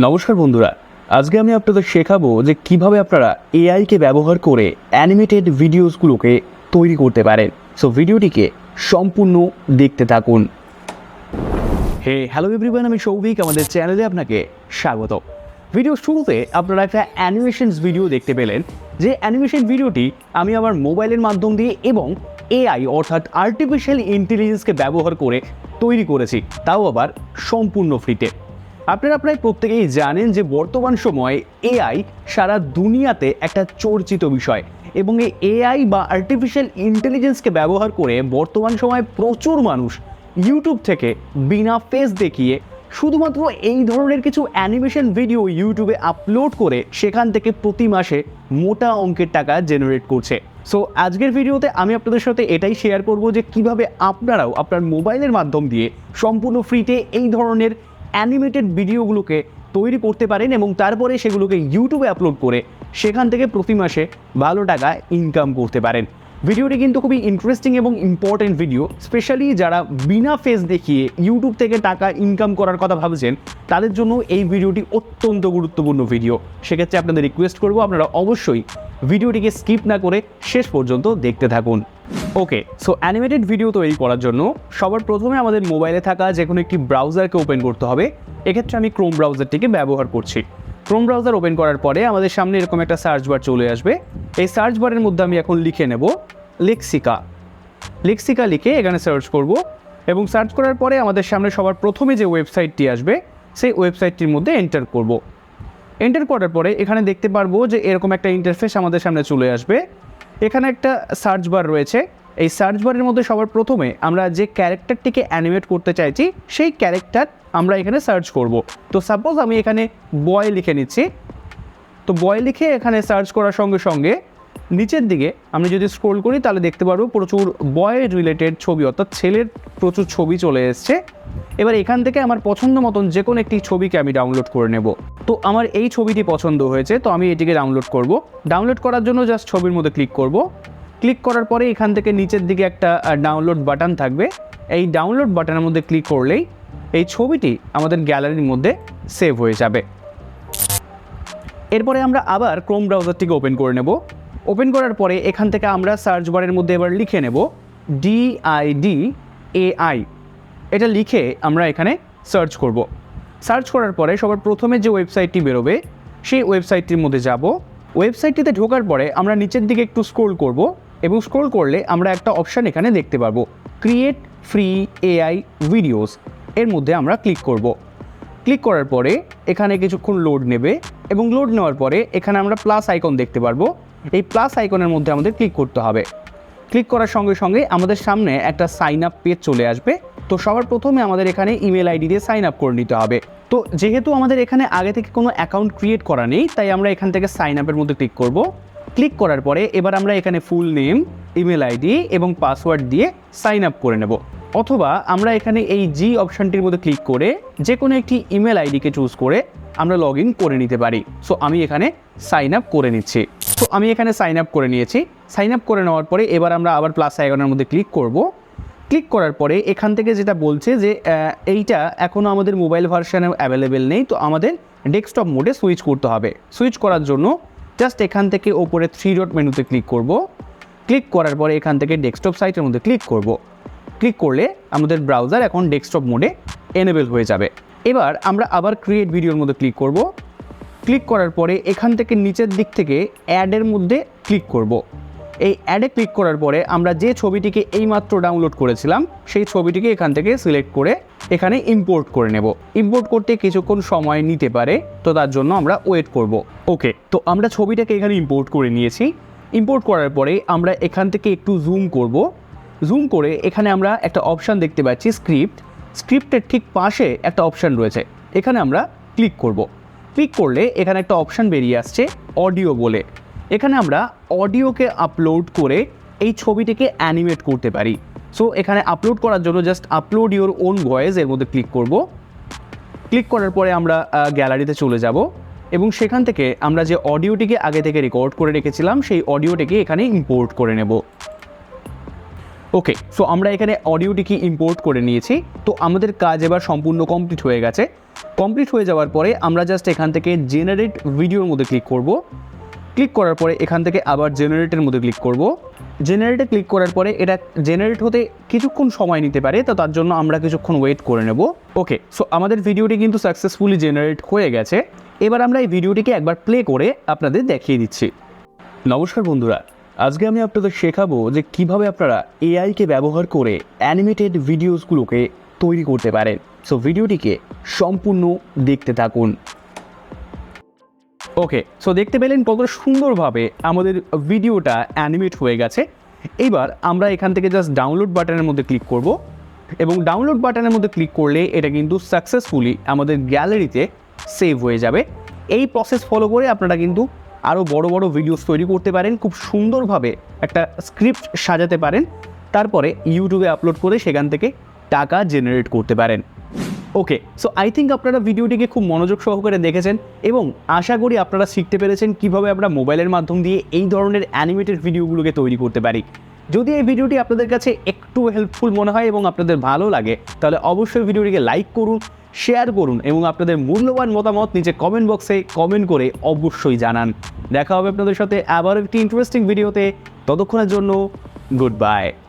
নমস্কার বন্ধুরা, আজকে আমি আপনাদের শেখাবো যে কিভাবে আপনারা এআইকে ব্যবহার করে অ্যানিমেটেড ভিডিওসগুলোকে তৈরি করতে পারেন। সো ভিডিওটিকে সম্পূর্ণ দেখতে থাকুন। হ্যালো এভরিওয়ান, আমি সৌভিক, আমাদের চ্যানেলে আপনাকে স্বাগত। ভিডিও শুরুতে আপনারা একটা অ্যানিমেশনস ভিডিও দেখতে পেলেন, যে অ্যানিমেশন ভিডিওটি আমি আমার মোবাইলের মাধ্যম দিয়ে এবং এআই অর্থাৎ আর্টিফিশিয়াল ইন্টেলিজেন্সকে ব্যবহার করে তৈরি করেছি, তাও আবার সম্পূর্ণ ফ্রিতে। আপনারা প্রায় প্রত্যেকেই জানেন যে বর্তমান সময়ে এআই সারা দুনিয়াতে একটা চর্চিত বিষয়, এবং এই এআই বা আর্টিফিশিয়াল ইন্টেলিজেন্সকে ব্যবহার করে বর্তমান সময়ে প্রচুর মানুষ ইউটিউব থেকে বিনা ফেস দেখিয়ে শুধুমাত্র এই ধরনের কিছু অ্যানিমেশন ভিডিও ইউটিউবে আপলোড করে সেখান থেকে প্রতি মাসে মোটা অঙ্কের টাকা জেনারেট করছে। সো আজকের ভিডিওতে আমি আপনাদের সাথে এটাই শেয়ার করব যে কিভাবে আপনারাও আপনার মোবাইলের মাধ্যম দিয়ে সম্পূর্ণ ফ্রিতে এই ধরনের অ্যানিমেটেড ভিডিওগুলোকে তৈরি করতে পারেন এবং তারপরে সেগুলোকে ইউটিউবে আপলোড করে সেখান থেকে প্রতি মাসে ভালো টাকা ইনকাম করতে পারেন। ভিডিওটি কিন্তু খুবই ইন্টারেস্টিং এবং ইম্পর্টেন্ট ভিডিও, স্পেশালি যারা বিনা ফেস দেখিয়ে ইউটিউব থেকে টাকা ইনকাম করার কথা ভাবছেন তাদের জন্য এই ভিডিওটি অত্যন্ত গুরুত্বপূর্ণ ভিডিও। সেক্ষেত্রে আপনাদের রিকোয়েস্ট করব আপনারা অবশ্যই ভিডিওটিকে স্কিপ না করে শেষ পর্যন্ত দেখতে থাকুন। ওকে, সো অ্যানিমেটেড ভিডিও তৈরি করার জন্য সবার প্রথমে আমাদের মোবাইলে থাকা যে কোনো একটি ব্রাউজারকে ওপেন করতে হবে। এক্ষেত্রে আমি ক্রোম ব্রাউজারটিকে ব্যবহার করছি। ক্রোম ব্রাউজার ওপেন করার পরে আমাদের সামনে এরকম একটা সার্চ বার চলে আসবে। এই সার্চ বারের মধ্যে আমি এখন লিখে নেব লেক্সিকা লিখে এখানে সার্চ করব, এবং সার্চ করার পরে আমাদের সামনে সবার প্রথমে যে ওয়েবসাইটটি আসবে সেই ওয়েবসাইটটির মধ্যে এন্টার করব। এন্টার করার পরে এখানে দেখতে পারবো যে এরকম একটা ইন্টারফেস আমাদের সামনে চলে আসবে। এখানে একটা সার্চ বার রয়েছে। এই সার্চ বারের মধ্যে সবার প্রথমে আমরা যে ক্যারেক্টারটিকে অ্যানিমেট করতে চাইছি সেই ক্যারেক্টার আমরা এখানে সার্চ করব। তো সাপোজ আমি এখানে বয় লিখে নিচ্ছি। তো বয় লিখে এখানে সার্চ করার সঙ্গে সঙ্গে নিচের দিকে আমরা যদি স্ক্রোল করি তাহলে দেখতে পারবো প্রচুর বয় রিলেটেড ছবি, অর্থাৎ ছেলের প্রচুর ছবি চলে এসছে। এবার এখান থেকে আমার পছন্দ মতন যে কোনো একটি ছবিকে আমি ডাউনলোড করে নেব। তো আমার এই ছবিটি পছন্দ হয়েছে, তো আমি এটিকে ডাউনলোড করব। ডাউনলোড করার জন্য জাস্ট ছবির মধ্যে ক্লিক করব। ক্লিক করার পরে এখান থেকে নিচের দিকে একটা ডাউনলোড বাটন থাকবে। এই ডাউনলোড বাটনের মধ্যে ক্লিক করলেই এই ছবিটি আমাদের গ্যালারির মধ্যে সেভ হয়ে যাবে। এরপরে আমরা আবার ক্রোম ব্রাউজারটিকে ওপেন করে নেব। ওপেন করার পরে এখান থেকে আমরা সার্চ বারের মধ্যে এবার লিখে নেব DIDAI। এটা লিখে আমরা এখানে সার্চ করব। সার্চ করার পরে সবার প্রথমে যে ওয়েবসাইটটি বেরোবে সেই ওয়েবসাইটটির মধ্যে যাব। ওয়েবসাইটটিতে ঢোকার পরে আমরা নিচের দিকে একটু স্ক্রোল করব, এবং স্ক্রোল করলে আমরা একটা অপশান এখানে দেখতে পারবো, ক্রিয়েট ফ্রি এআই ভিডিওস। এর মধ্যে আমরা ক্লিক করব। ক্লিক করার পরে এখানে কিছুক্ষণ লোড নেবে, এবং লোড নেওয়ার পরে এখানে আমরা প্লাস আইকন দেখতে পারবো। এই প্লাস আইকনের মধ্যে আমাদের ক্লিক করতে হবে। ক্লিক করার সঙ্গে সঙ্গে আমাদের সামনে একটা সাইন আপ পেজ চলে আসবে। তো সবার প্রথমে আমাদের এখানে ইমেল আইডি দিয়ে সাইন আপ করে নিতে হবে। তো যেহেতু আমাদের এখানে আগে থেকে কোনো অ্যাকাউন্ট ক্রিয়েট করা নেই, তাই আমরা এখান থেকে সাইন আপের মধ্যে ক্লিক করব। ক্লিক করার পরে এবার আমরা এখানে ফুল নেম, ইমেল আইডি এবং পাসওয়ার্ড দিয়ে সাইন আপ করে নেব। অথবা আমরা এখানে এই জি অপশানটির মধ্যে ক্লিক করে যে কোনো একটি ইমেল আইডিকে চুজ করে আমরা লগ ইন করে নিতে পারি। সো আমি এখানে সাইন আপ করে নিচ্ছি। তো আমি এখানে সাইন আপ করে নিয়েছি। সাইন আপ করে নেওয়ার পরে এবার আমরা আবার প্লাস আইকনের মধ্যে ক্লিক করব। ক্লিক করার পরে এখান থেকে যেটা বলছে যে এইটা এখনও আমাদের মোবাইল ভার্সানে অ্যাভেলেবেল নেই, তো আমাদের ডেস্কটপ মোডে সুইচ করতে হবে। সুইচ করার জন্য জাস্ট এখান থেকে ওপরে 3 ডট মেনুতে ক্লিক করব। ক্লিক করার পরে এখান থেকে ডেস্কটপ সাইটের মধ্যে ক্লিক করব। ক্লিক করলে আমাদের ব্রাউজার এখন ডেস্কটপ মোডে এনেবেল হয়ে যাবে। এবার আমরা আবার ক্রিয়েট ভিডিওর মধ্যে ক্লিক করব। ক্লিক করার পরে এখান থেকে নিচের দিক থেকে অ্যাডের মধ্যে ক্লিক করব। এই অ্যাডে ক্লিক করার পরে আমরা যে ছবিটিকে এইমাত্র ডাউনলোড করেছিলাম সেই ছবিটিকে এখান থেকে সিলেক্ট করে এখানে ইম্পোর্ট করে নেব। ইম্পোর্ট করতে কিছুক্ষণ সময় নিতে পারে, তো তার জন্য আমরা ওয়েট করব। ওকে, তো আমরা ছবিটাকে এখানে ইম্পোর্ট করে নিয়েছি। ইম্পোর্ট করার পরে আমরা এখান থেকে একটু জুম করব। জুম করে এখানে আমরা একটা অপশান দেখতে পাচ্ছি স্ক্রিপ্টের ঠিক পাশে একটা অপশান রয়েছে, এখানে আমরা ক্লিক করব। ক্লিক করলে এখানে একটা অপশান বেরিয়ে আসছে অডিও বলে। এখানে আমরা অডিওকে আপলোড করে এই ছবিটিকে অ্যানিমেট করতে পারি। সো এখানে আপলোড করার জন্য just upload your own voice এর মধ্যে ক্লিক করব। ক্লিক করার পরে আমরা গ্যালারিতে চলে যাব, এবং সেখান থেকে আমরা যে অডিওটিকে আগে থেকে রেকর্ড করে রেখেছিলাম সেই অডিওটিকে এখানে ইম্পোর্ট করে নেব। ওকে, সো আমরা এখানে অডিওটিকে ইম্পোর্ট করে নিয়েছি। তো আমাদের কাজ এবার সম্পূর্ণ কমপ্লিট হয়ে গেছে। কমপ্লিট হয়ে যাওয়ার পরে আমরা জাস্ট এখান থেকে জেনারেট ভিডিওর মধ্যে ক্লিক করব। ক্লিক করার পরে এখান থেকে আবার জেনারেটের মধ্যে ক্লিক করব। জেনারেটে ক্লিক করার পরে এটা জেনারেট হতে কিছুক্ষণ সময় নিতে পারে, তো তার জন্য আমরা কিছুক্ষণ ওয়েট করে নেব। ওকে, সো আমাদের ভিডিওটি কিন্তু সাকসেসফুলি জেনারেট হয়ে গেছে। এবার আমরা এই ভিডিওটিকে একবার প্লে করে আপনাদের দেখিয়ে দিচ্ছি। নমস্কার বন্ধুরা, আজকে আমি আপনাদের শেখাবো যে কিভাবে আপনারা এআইকে ব্যবহার করে অ্যানিমেটেড ভিডিওসগুলোকে তৈরি করতে পারেন। সো ভিডিওটিকে সম্পূর্ণ দেখতে থাকুন। ওকে, সো দেখতে পেলেন কত সুন্দরভাবে আমাদের ভিডিওটা অ্যানিমেট হয়ে গেছে। এবার আমরা এখান থেকে জাস্ট ডাউনলোড বাটনের মধ্যে ক্লিক করব এবং ডাউনলোড বাটনের মধ্যে ক্লিক করলে এটা কিন্তু সাকসেসফুলি আমাদের গ্যালারিতে সেভ হয়ে যাবে। এই প্রসেস ফলো করে আপনারা কিন্তু আরও বড় বড় ভিডিওস তৈরি করতে পারেন, খুব সুন্দরভাবে একটা স্ক্রিপ্ট সাজাতে পারেন, তারপরে ইউটিউবে আপলোড করে সেখান থেকে টাকা জেনারেট করতে পারেন। ওকে, সো আই থিঙ্ক আপনারা ভিডিওটিকে খুব মনোযোগ সহকারে দেখেছেন এবং আশা করি আপনারা শিখতে পেরেছেন কিভাবে আমরা মোবাইলের মাধ্যম দিয়ে এই ধরনের অ্যানিমেটেড ভিডিওগুলোকে তৈরি করতে পারি। যদি এই ভিডিওটি আপনাদের কাছে একটু হেল্পফুল মনে হয় এবং আপনাদের ভালো লাগে, তাহলে অবশ্যই ভিডিওটিকে লাইক করুন, শেয়ার করুন এবং আপনাদের মূল্যবান মতামত নিচে কমেন্ট বক্সে কমেন্ট করে অবশ্যই জানান। দেখা হবে আপনাদের সাথে আবার একটি ইন্টারেস্টিং ভিডিওতে। ততক্ষণের জন্য গুড বাই।